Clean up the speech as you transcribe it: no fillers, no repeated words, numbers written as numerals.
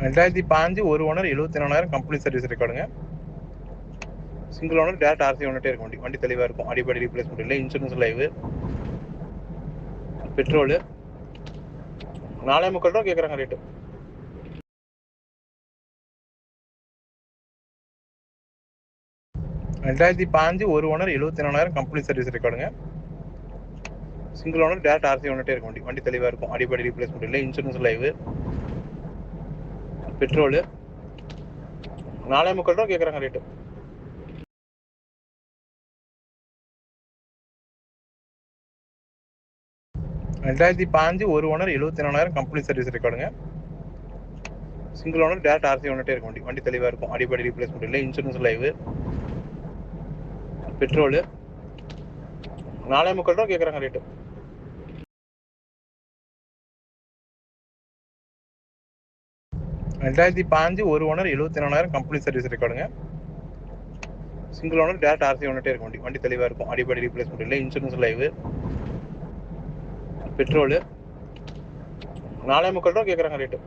2005 ஒரு owner 74,000 company service ரெக்கார்டுங்க. Single owner direct RC வந்துட்டே இருக்கும். வண்டி தெளிவாக இருக்கும். அடிப்படை ரீப்ளேஸ்மெண்ட் இல்லை, இன்சூரன்ஸ் லைவ், பெட்ரோலு 4.75 ரூபா கேட்குறாங்க ரேட்டு. ஒரு ஓனர் 74,000 கம்பெனி சர்வீஸ் ரெக்கார்டுங்க. சிங்கிள் ஓனர் டேரக்ட் ஆர்சி வந்துட்டே இருக்கும். வண்டி தெளிவாக இருக்கும். அடிப்படை ரீப்ளேஸ்மெண்ட் இல்லை, இன்சூரன்ஸ் லைவ், பெட்ரோலு 4.75 ரூபா கேட்குறாங்க ரேட்டு. 2005 ஒரு ஓனர் 74,000 கம்பெனி சர்வீஸ் ரெக்கார்டுங்க. சிங்கிள் ஓனர் டேரக்ட் ஆர்சி வந்துட்டே இருக்கும். வண்டி தெளிவாக இருக்கும். அடிப்படை ரீப்ளேஸ்மெண்ட் இல்லை, இன்சூரன்ஸ் லைவ், பெட்ரோலு 4.75 ரூபா கேட்குறாங்க ரேட்டு. 2005 ஒரு ஓனர் 74,000 கம்பெனி சர்வீஸ் ரெக்கார்டுங்க. சிங்கிள் ஓனர் டேரக்ட் ஆர்சி வந்துட்டே இருக்கும். வண்டி தெளிவாக இருக்கும். அடிப்படை ரீப்ளேஸ்மெண்ட் இல்லை, இன்சூரன்ஸ் லைவ், பெட்ரோலு 4.75 ரூபா கேட்குறாங்க ரேட்டு.